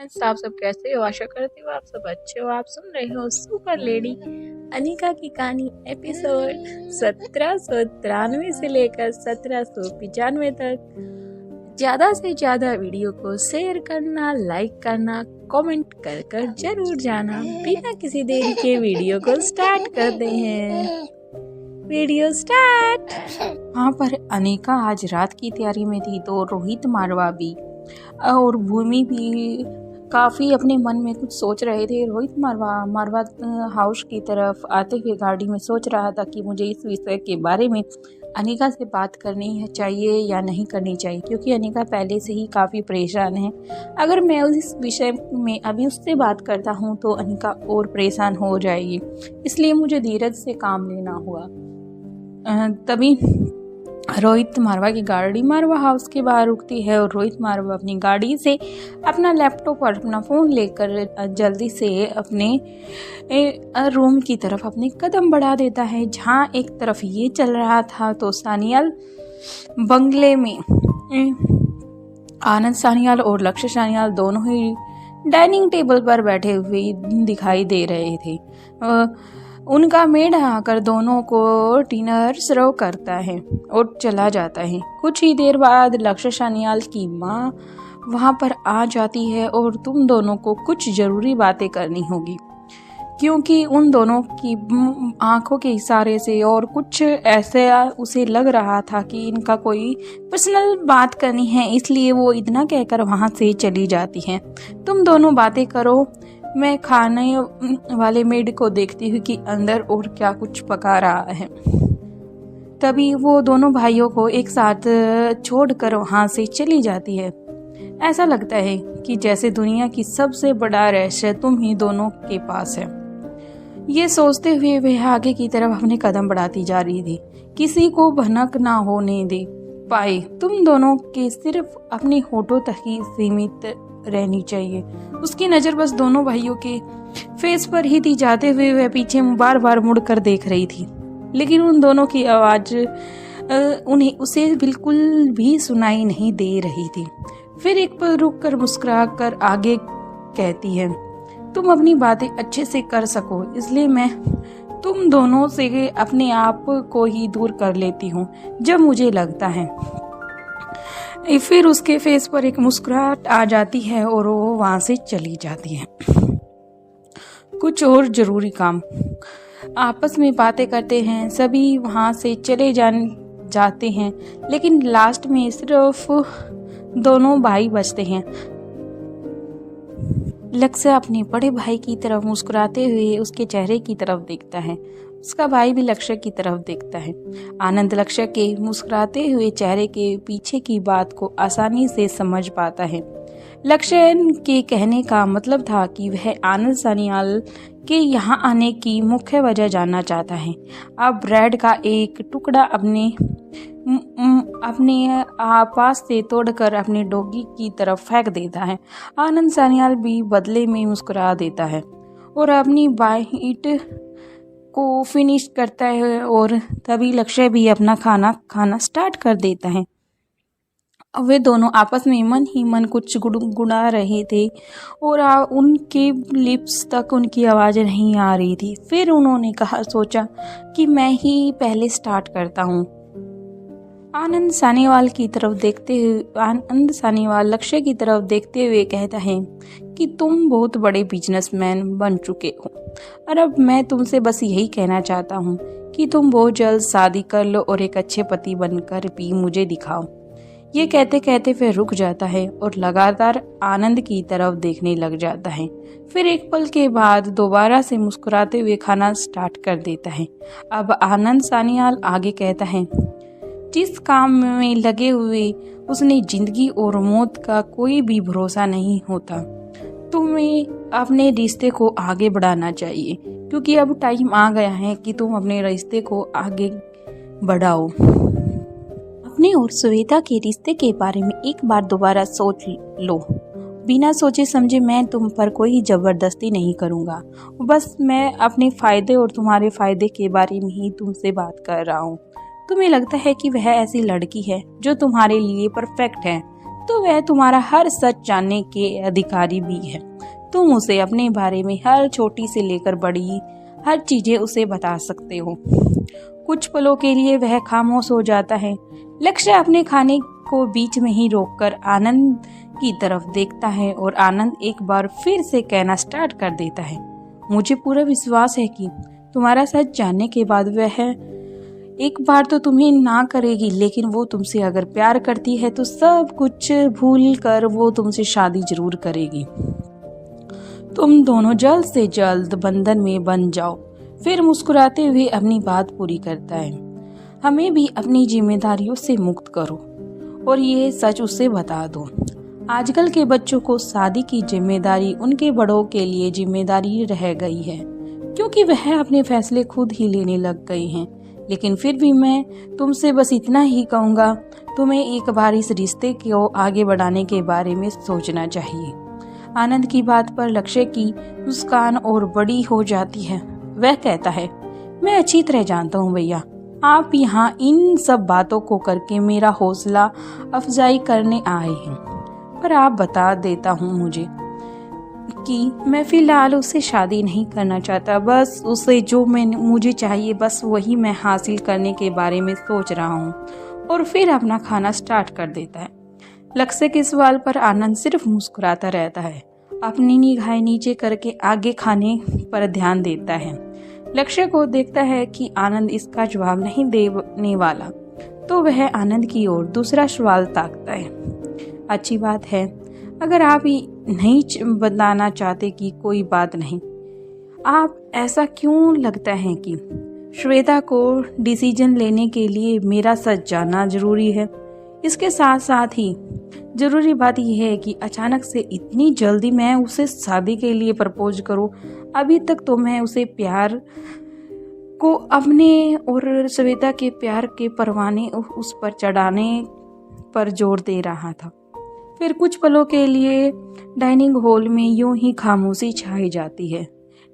Friends, आप सब कैसे हो? आशा करती हूँ आप सब अच्छे हो। आप सुन रहे हो सुपर लेडी अनिका की कहानी एपिसोड 1793 से लेकर 1795 तक। ज़्यादा से ज़्यादा वीडियो को शेयर करना, लाइक करना, कमेंट कर कर जरूर जाना। बिना किसी देरी के वीडियो को स्टार्ट करते हैं। Video start. वहाँ पर अनिका आज रात की तैयारी में थी तो रोहित मारवा भी और भूमि भी काफ़ी अपने मन में कुछ सोच रहे थे। रोहित मारवा हाउस की तरफ आते हुए गाड़ी में सोच रहा था कि मुझे इस विषय के बारे में अनिका से बात करनी है चाहिए या नहीं करनी चाहिए, क्योंकि अनिका पहले से ही काफ़ी परेशान है। अगर मैं उस विषय में अभी उससे बात करता हूँ तो अनिका और परेशान हो जाएगी, इसलिए मुझे धीरज से काम लेना हुआ। तभी रोहित मारवा की गाड़ी मारवा हाउस के बाहर रुकती है और रोहित मारवा अपनी गाड़ी से अपना लैपटॉप और अपना फ़ोन लेकर जल्दी से अपने रूम की तरफ अपने कदम बढ़ा देता है। जहाँ एक तरफ ये चल रहा था तो सानियाल बंगले में आनंद सानियाल और लक्ष्य सानियाल दोनों ही डाइनिंग टेबल पर बैठे हुए दिखाई दे रहे थे। उनका मेड आकर दोनों को डिनर सर्व करता है और चला जाता है। कुछ ही देर बाद लक्ष्य सानियाल की माँ वहाँ पर आ जाती है और तुम दोनों को कुछ ज़रूरी बातें करनी होगी, क्योंकि उन दोनों की आंखों के इशारे से और कुछ ऐसे उसे लग रहा था कि इनका कोई पर्सनल बात करनी है, इसलिए वो इतना कहकर वहाँ से चली जाती है। तुम दोनों बातें करो, मैं खाने वाले मेड को देखती हूँ कि अंदर और क्या कुछ पका रहा है। तभी वो दोनों भाइयों को एक साथ छोड़कर वहाँ से चली जाती है। ऐसा लगता है कि जैसे दुनिया की सबसे बड़ा रहस्य तुम ही दोनों के पास है। ये सोचते हुए वह आगे की तरफ अपने कदम बढ़ाती जा रही थी। किसी को भनक ना होने दे पाए। तुम दोनों के सिर्फ अपने होठों तक ही सीमित रहनी चाहिए। उसकी नज़र बस दोनों भाइयों के फेस पर ही थी। जाते हुए वह पीछे बार बार मुड़कर देख रही थी, लेकिन उन दोनों की आवाज़ उसे बिल्कुल भी सुनाई नहीं दे रही थी। फिर एक पल रुक कर मुस्कुरा कर आगे कहती है, तुम अपनी बातें अच्छे से कर सको इसलिए मैं तुम दोनों से अपने आप को ही दूर कर लेती हूँ जब मुझे लगता है। फिर उसके फेस पर एक मुस्कुराहट आ जाती है और वो वहाँ से चली जाती है। कुछ और ज़रूरी काम आपस में बातें करते हैं, सभी वहाँ से चले जाते हैं, लेकिन लास्ट में सिर्फ दोनों भाई बचते हैं। लक्ष्य अपने बड़े भाई की तरफ मुस्कुराते हुए उसके चेहरे की तरफ देखता है। उसका भाई भी लक्ष्य की तरफ देखता है। आनंद लक्ष्य के मुस्कुराते हुए चेहरे के पीछे की बात को आसानी से समझ पाता है। लक्ष्य के कहने का मतलब था कि वह आनंद सानियाल के यहाँ आने की मुख्य वजह जानना चाहता है। अब ब्रेड का एक टुकड़ा अपने पास से तोड़कर अपने डॉगी की तरफ फेंक देता है। आनंद सानियाल भी बदले में मुस्कुरा देता है और अपनी बाइट को फिनिश करता है और तभी लक्ष्य भी अपना खाना स्टार्ट कर देता है। वे दोनों आपस में मन ही मन कुछ गुनगुना रहे थे और उनके लिप्स तक उनकी आवाज़ नहीं आ रही थी। फिर उन्होंने सोचा कि मैं ही पहले स्टार्ट करता हूँ। आनंद सानीवाल लक्ष्य की तरफ देखते हुए कहता है कि तुम बहुत बड़े बिजनेसमैन बन चुके हो और अब मैं तुमसे बस यही कहना चाहता हूँ कि तुम बहुत जल्द शादी कर लो और एक अच्छे पति बनकर भी मुझे दिखाओ। ये कहते कहते फिर रुक जाता है और लगातार आनंद की तरफ देखने लग जाता है। फिर एक पल के बाद दोबारा से मुस्कुराते हुए खाना स्टार्ट कर देता है। अब आनंद सानियाल आगे कहता है, जिस काम में लगे हुए उसने जिंदगी और मौत का कोई भी भरोसा नहीं होता। तुम्हें अपने रिश्ते को आगे बढ़ाना चाहिए, क्योंकि अब टाइम आ गया है कि तुम अपने रिश्ते को आगे बढ़ाओ। अपने और श्वेता के रिश्ते के बारे में एक बार दोबारा सोच लो। बिना सोचे समझे मैं तुम पर कोई जबरदस्ती नहीं करूँगा। बस मैं अपने फ़ायदे और तुम्हारे फ़ायदे के बारे में ही तुमसे बात कर रहा हूँ। तुम्हें लगता है कि वह ऐसी लड़की है जो तुम्हारे लिए परफेक्ट है, तो वह तुम्हारा हर सच जानने के अधिकारी भी है। तुम उसे अपने बारे में हर छोटी से लेकर बड़ी हर चीजें उसे बता सकते हो। कुछ पलों के लिए वह खामोश हो जाता है। लक्ष्य अपने खाने को बीच में ही रोककर आनंद की तरफ देखता है और आनंद एक बार फिर से कहना स्टार्ट कर देता है, मुझे पूरा विश्वास है कि तुम्हारा सच जानने के बाद वह एक बार तो तुम्हें ना करेगी, लेकिन वो तुमसे अगर प्यार करती है तो सब कुछ भूल कर वो तुमसे शादी जरूर करेगी। तुम दोनों जल्द से जल्द बंधन में बन जाओ। फिर मुस्कुराते हुए अपनी बात पूरी करता है, हमें भी अपनी जिम्मेदारियों से मुक्त करो और ये सच उसे बता दो। आजकल के बच्चों को शादी की जिम्मेदारी उनके बड़ों के लिए जिम्मेदारी रह गई है, क्योंकि वह अपने फैसले खुद ही लेने लग गए हैं। लेकिन फिर भी मैं तुमसे बस इतना ही कहूँगा, तुम्हें एक बार इस रिश्ते को आगे बढ़ाने के बारे में सोचना चाहिए। आनंद की बात पर लक्ष्य की मुस्कान और बड़ी हो जाती है। वह कहता है, मैं अच्छी तरह जानता हूँ भैया, आप यहाँ इन सब बातों को करके मेरा हौसला अफजाई करने आए हैं, पर आप बता देता हूँ मुझे कि मैं फिलहाल उससे शादी नहीं करना चाहता। बस उसे जो मुझे चाहिए बस वही मैं हासिल करने के बारे में सोच रहा हूँ। और फिर अपना खाना स्टार्ट कर देता है। लक्ष्य के सवाल पर आनंद सिर्फ मुस्कुराता रहता है, अपनी निगाहें नीचे करके आगे खाने पर ध्यान देता है। लक्ष्य को देखता है कि आनंद इसका जवाब नहीं देने वाला, तो वह आनंद की ओर दूसरा सवाल ताकता है, अच्छी बात है, अगर आप नहीं बताना चाहते कि कोई बात नहीं। आप ऐसा क्यों लगता है कि श्वेता को डिसीजन लेने के लिए मेरा सच जानना जरूरी है? इसके साथ साथ ही जरूरी बात यह है कि अचानक से इतनी जल्दी मैं उसे शादी के लिए प्रपोज करूं। अभी तक तो मैं उसे प्यार को अपने और श्वेता के प्यार के परवाने उस पर चढ़ाने पर जोर दे रहा था। फिर कुछ पलों के लिए डाइनिंग हॉल में यूं ही खामोशी छाई जाती है।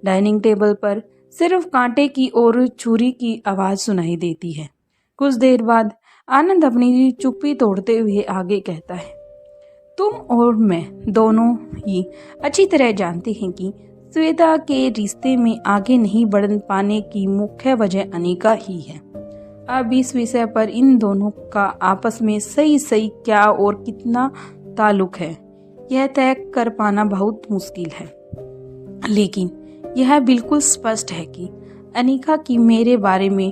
डाइनिंग टेबल पर सिर्फ कांटे की और छुरी की आवाज सुनाई देती है। कुछ देर बाद आनंद अपनी चुप्पी तोड़ते हुए आगे कहता है, तुम और मैं दोनों ही अच्छी तरह जानते हैं कि श्वेता के रिश्ते में आगे नहीं बढ़ पाने की मुख्य वजह अनिका ही है। अब इस विषय पर इन दोनों का आपस में सही क्या और कितना ताल्लुक है, यह तय कर पाना बहुत मुश्किल है। लेकिन यह बिल्कुल स्पष्ट है कि अनिका की मेरे बारे में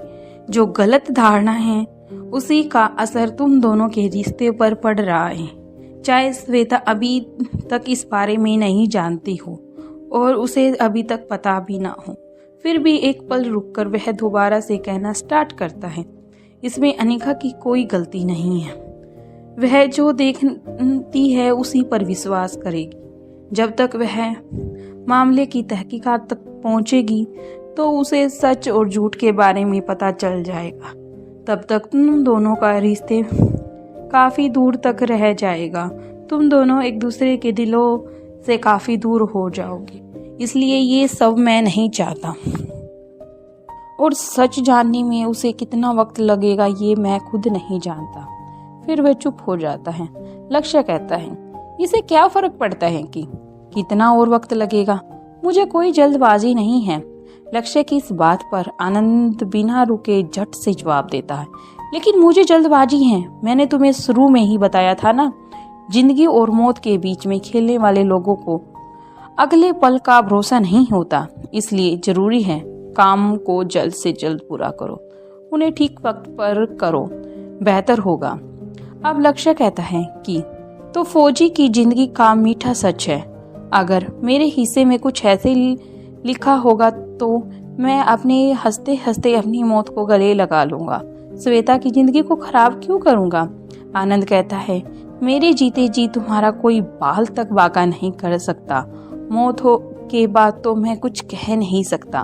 जो गलत धारणा है उसी का असर तुम दोनों के रिश्ते पर पड़ रहा है। चाहे श्वेता अभी तक इस बारे में नहीं जानती हो और उसे अभी तक पता भी ना हो, फिर भी एक पल रुककर वह दोबारा से कहना स्टार्ट करता है, इसमें अनिका की कोई गलती नहीं है। वह जो देखती है उसी पर विश्वास करेगी। जब तक वह मामले की तहकीकात तक पहुंचेगी तो उसे सच और झूठ के बारे में पता चल जाएगा। तब तक तुम दोनों का रिश्ते काफी दूर तक रह जाएगा। तुम दोनों एक दूसरे के दिलों से काफी दूर हो जाओगे। इसलिए ये सब मैं नहीं चाहता, और सच जानने में उसे कितना वक्त लगेगा ये मैं खुद नहीं जानता। फिर वह चुप हो जाता है। लक्ष्य कहता है, इसे क्या फर्क पड़ता है कि कितना और वक्त लगेगा, मुझे कोई जल्दबाजी नहीं है। लक्ष्य की इस बात पर आनंद बिना रुके झट से जवाब देता है, लेकिन मुझे जल्दबाजी है। मैंने तुम्हें शुरू में ही बताया था ना, जिंदगी और मौत के बीच में खेलने वाले लोगों को अगले पल का भरोसा नहीं होता। इसलिए जरूरी है काम को जल्द से जल्द पूरा करो, उन्हें ठीक वक्त पर करो, बेहतर होगा। अब लक्ष्य कहता है कि तो फौजी की जिंदगी का मीठा सच है, अगर मेरे हिस्से में कुछ ऐसे लिखा होगा तो मैं अपने हंसते हंसते अपनी मौत को गले लगा लूंगा। श्वेता की जिंदगी को खराब क्यों करूंगा? आनंद कहता है, मेरे जीते जी तुम्हारा कोई बाल तक बाका नहीं कर सकता। मौत हो के बाद तो मैं कुछ कह नहीं सकता।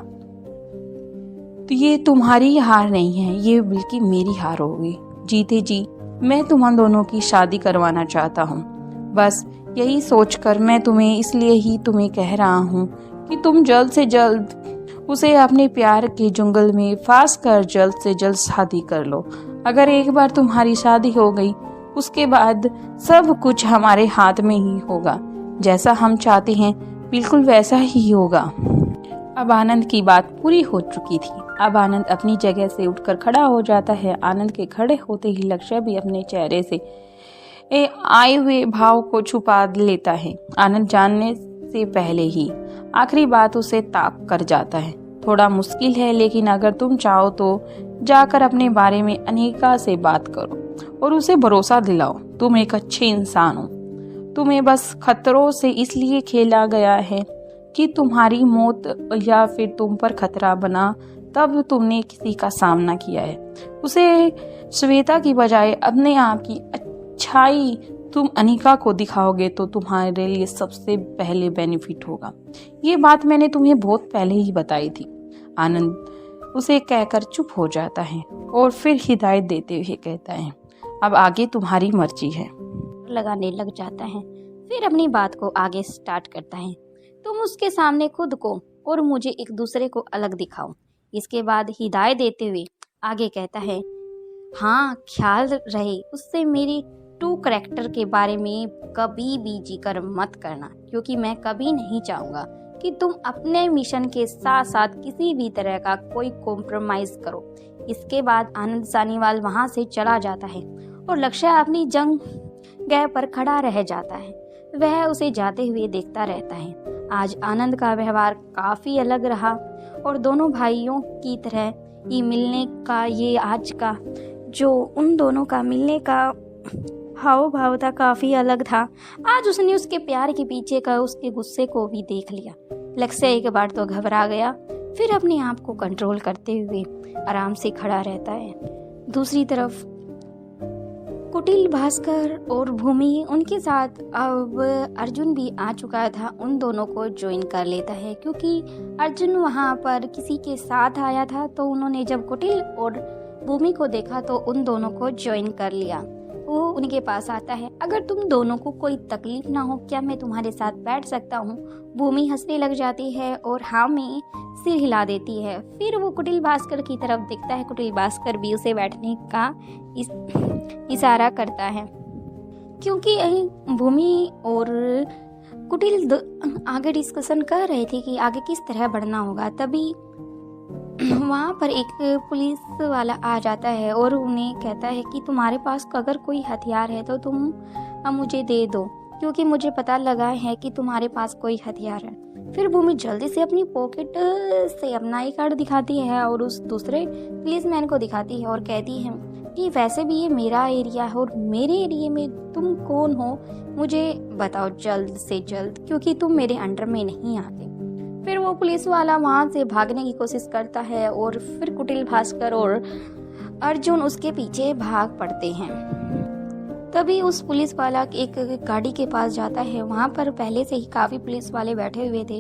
तो ये तुम्हारी हार नहीं है, ये बल्कि मेरी हार होगी। जीते जी मैं तुम दोनों की शादी करवाना चाहता हूँ। बस यही सोचकर मैं तुम्हें कह रहा हूँ कि तुम जल्द से जल्द उसे अपने प्यार के जंगल में फांस कर जल्द से जल्द शादी कर लो। अगर एक बार तुम्हारी शादी हो गई उसके बाद सब कुछ हमारे हाथ में ही होगा। जैसा हम चाहते हैं बिल्कुल वैसा ही होगा। अब आनंद की बात पूरी हो चुकी थी। अब आनंद अपनी जगह से उठकर खड़ा हो जाता है। आनंद के खड़े होते ही लक्ष्य भी अपने चेहरे से आए हुए भाव को छुपा लेता है। आनंद जानने से पहले ही आखिरी बात उसे ताक कर जाता है। थोड़ा मुश्किल है, लेकिन अगर तुम चाहो तो जाकर अपने बारे में अनिका से बात करो और उसे भरोसा दिलाओ। तुम एक अच्छे इंसान हो। तुम्हें बस खतरों से इसलिए खेला गया है कि तुम्हारी मौत या फिर तुम पर खतरा बना, तब तुमने किसी का सामना किया है। उसे श्वेता की बजाय अपने आप की अच्छाई तुम अनिका को दिखाओगे तो तुम्हारे लिए सबसे पहले बेनिफिट होगा। ये बात मैंने तुम्हें बहुत पहले ही बताई थी। आनंद उसे कहकर चुप हो जाता है और फिर हिदायत देते हुए कहता है, अब आगे तुम्हारी मर्जी है। लगाने लग जाता है, फिर अपनी बात को आगे स्टार्ट करता है। तुम उसके सामने खुद को और मुझे एक दूसरे को अलग दिखाओ। इसके बाद हिदायत देते हुए आगे कहता है, हाँ ख्याल रहे उससे मेरी टू करैक्टर के बारे में कभी भी जिक्र मत करना, क्योंकि मैं कभी नहीं चाहूँगा कि तुम अपने मिशन के साथ साथ किसी भी तरह का कोई कॉम्प्रोमाइज़ करो। इसके बाद आनंद सानीवाल वहाँ से चला जाता है और लक्ष्य अपनी जगह पर खड़ा रह जाता है। वह उसे जाते हुए देखता रहता है। आज आनंद का व्यवहार काफ़ी अलग रहा और दोनों भाइयों की तरह ही मिलने का ये आज का जो उन दोनों का मिलने का हाव भाव था काफ़ी अलग था। आज उसने उसके प्यार के पीछे का उसके गुस्से को भी देख लिया। लक्ष्य एक बार तो घबरा गया, फिर अपने आप को कंट्रोल करते हुए आराम से खड़ा रहता है। दूसरी तरफ कुटिल भास्कर और भूमि उनके साथ अब अर्जुन भी आ चुका था, उन दोनों को ज्वाइन कर लेता है, क्योंकि अर्जुन वहाँ पर किसी के साथ आया था। तो उन्होंने जब कुटिल और भूमि को देखा तो उन दोनों को ज्वाइन कर लिया। वो उनके पास आता है, अगर तुम दोनों को कोई तकलीफ ना हो क्या मैं तुम्हारे साथ बैठ सकता हूँ। भूमि हंसने लग जाती है और हाँ में सिर हिला देती है। फिर वो कुटिल भास्कर की तरफ देखता है। कुटिल भास्कर भी उसे बैठने का इशारा करता है, क्योंकि भूमि और कुटिल आगे डिस्कशन कर रहे थे कि आगे किस तरह बढ़ना होगा। तभी वहाँ पर एक पुलिस वाला आ जाता है और उन्हें कहता है कि तुम्हारे पास अगर कोई हथियार है तो तुम मुझे दे दो, क्योंकि मुझे पता लगा है कि तुम्हारे पास कोई हथियार है। फिर भूमि जल्दी से अपनी पॉकेट से अपना आई कार्ड दिखाती है और उस दूसरे पुलिसमैन को दिखाती है और कहती है कि वैसे भी ये मेरा एरिया है और मेरे एरिया में तुम कौन हो मुझे बताओ जल्द से जल्द, क्योंकि तुम मेरे अंडर में नहीं आते। फिर वो पुलिस वाला वहाँ से भागने की कोशिश करता है और फिर कुटिल भास्कर और अर्जुन उसके पीछे भाग पड़ते हैं। तभी उस पुलिस वाला एक गाड़ी के पास जाता है। वहाँ पर पहले से ही काफ़ी पुलिस वाले बैठे हुए थे।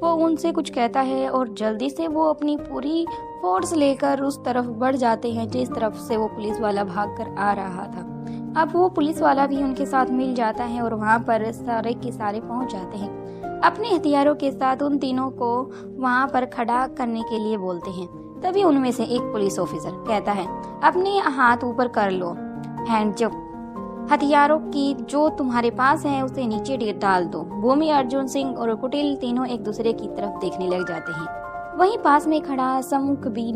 वो उनसे कुछ कहता है और जल्दी से वो अपनी पूरी फोर्स लेकर उस तरफ बढ़ जाते हैं जिस तरफ से वो पुलिस वाला भागकर आ रहा था। अब वो पुलिस वाला भी उनके साथ मिल जाता है और वहाँ पर सारे के सारे पहुँच जाते हैं। अपने हथियारों के साथ उन तीनों को वहाँ पर खड़ा करने के लिए बोलते हैं। तभी उनमें से एक पुलिस ऑफिसर कहता है, अपने हाथ ऊपर कर लो, हैंड जो हथियारों की जो तुम्हारे पास है उसे नीचे डाल दो। भूमि, अर्जुन सिंह और कुटिल तीनों एक दूसरे की तरफ देखने लग जाते हैं। वहीं पास में खड़ा समुख भी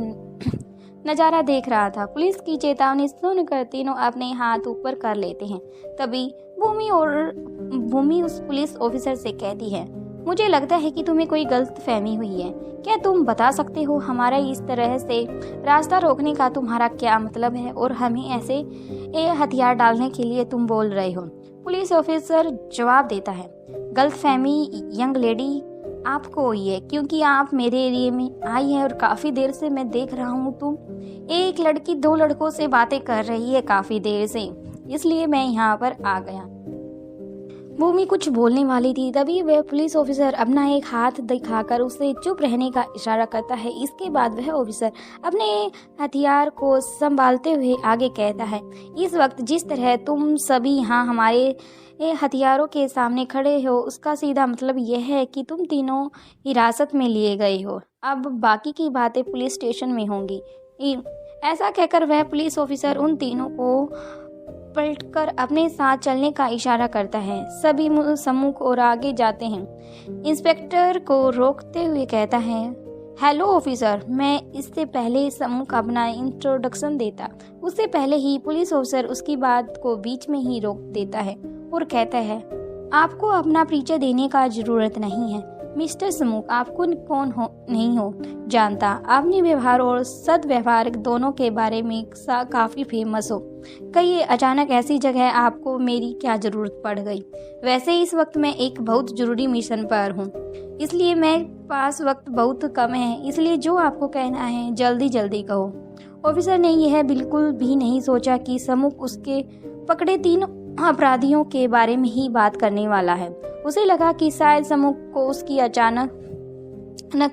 नजारा देख रहा था। पुलिस की चेतावनी सुनकर तीनों अपने हाथ ऊपर कर लेते हैं। तभी भूमि उस पुलिस ऑफिसर से कहती है, मुझे लगता है कि तुम्हें कोई गलत फहमी हुई है। क्या तुम बता सकते हो हमारा इस तरह से रास्ता रोकने का तुम्हारा क्या मतलब है और हमें ऐसे हथियार डालने के लिए तुम बोल रहे हो। पुलिस ऑफिसर जवाब देता है, गलत फहमी यंग लेडी आपको हुई है, क्योंकि आप मेरे एरिया में आई है और काफ़ी देर से मैं देख रहा हूँ तुम एक लड़की दो लड़कों से बातें कर रही है काफ़ी देर से, इसलिए मैं यहाँ पर आ गया। भूमि कुछ बोलने वाली थी, तभी वह पुलिस ऑफिसर अपना एक हाथ दिखाकर उसे चुप रहने का इशारा करता है। इसके बाद वह ऑफिसर अपने हथियार को संभालते हुए आगे कहता है, इस वक्त जिस तरह तुम सभी यहाँ हमारे हथियारों के सामने खड़े हो उसका सीधा मतलब यह है कि तुम तीनों हिरासत में लिए गए हो। अब बाकी की बातें पुलिस स्टेशन में होंगी। ऐसा कहकर वह पुलिस ऑफिसर उन तीनों को पलटकर अपने साथ चलने का इशारा करता है। सभी सम्मुख और आगे जाते हैं। इंस्पेक्टर को रोकते हुए कहता है, हेलो ऑफिसर। मैं इससे पहले सम्मुख अपना इंट्रोडक्शन देता, उससे पहले ही पुलिस ऑफिसर उसकी बात को बीच में ही रोक देता है और कहता है, आपको अपना परिचय देने का जरूरत नहीं है मिस्टर सम्मुख। आपको कौन नहीं हो जानता। आपने व्यवहार और सद्व्यवहार दोनों के बारे में काफ़ी फेमस हो। कई अचानक ऐसी जगह आपको मेरी क्या ज़रूरत पड़ गई। वैसे इस वक्त मैं एक बहुत ज़रूरी मिशन पर हूँ, इसलिए मेरे पास वक्त बहुत कम है, इसलिए जो आपको कहना है जल्दी जल्दी कहो। ऑफिसर ने यह बिल्कुल भी नहीं सोचा कि सम्मुख उसके पकड़े 3 अपराधियों के बारे में ही बात करने वाला है। उसे लगा कि शायद सम्मुख को उसकी अचानक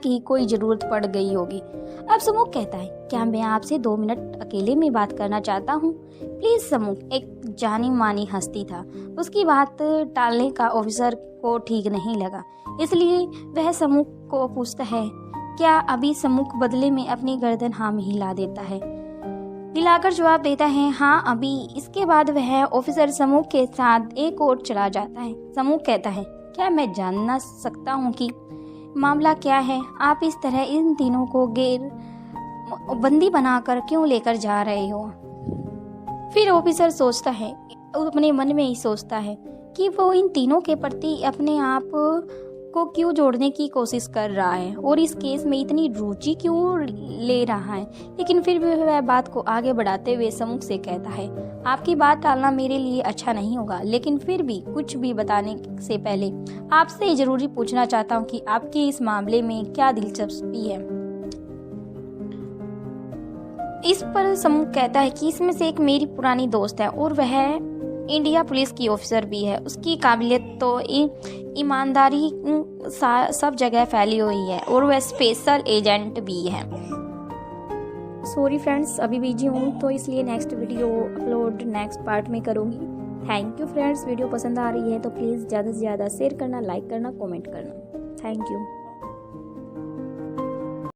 की कोई ज़रूरत पड़ गई होगी। अब सम्मुख कहता है, क्या मैं आपसे 2 मिनट अकेले में बात करना चाहता हूँ प्लीज़। सम्मुख एक जानी मानी हस्ती था, उसकी बात टालने का ऑफिसर को ठीक नहीं लगा, इसलिए वह सम्मुख को पूछता है, क्या अभी। सम्मुख बदले में अपनी गर्दन हाँ में हिला देता है, हिलाकर जवाब देता है, हाँ अभी। इसके बाद वह ऑफिसर सम्मुख के साथ एक और चला जाता है। सम्मुख कहता है, क्या मैं जानना सकता हूँ कि मामला क्या है। आप इस तरह इन तीनों को गैर बंदी बनाकर क्यों लेकर जा रहे हो। फिर ऑफिसर सोचता है, अपने मन में ही सोचता है कि वो इन तीनों के प्रति अपने आप को क्यों जोड़ने की कोशिश कर रहा है और इस केस में इतनी रुचि क्यों ले रहा है। लेकिन फिर भी वह बात को आगे बढ़ाते हुए सम्मुख से कहता है, आपकी बात टालना मेरे लिए अच्छा नहीं होगा, लेकिन फिर भी कुछ भी बताने से पहले आपसे जरूरी पूछना चाहता हूँ कि आपकी इस मामले में क्या दिलचस्पी है। इस पर सम्मुख कहता है कि इसमें से एक मेरी पुरानी दोस्त है और वह इंडिया पुलिस की ऑफिसर भी है। उसकी काबिलियत तो ईमानदारी सब जगह फैली हुई है और वह स्पेशल एजेंट भी है। सॉरी फ्रेंड्स, अभी बिजी हूँ तो इसलिए next video upload next part में करूँगी। Thank you friends. वीडियो पसंद आ रही है तो प्लीज़ ज़्यादा से ज़्यादा शेयर करना, लाइक करना, कमेंट करना। Thank you.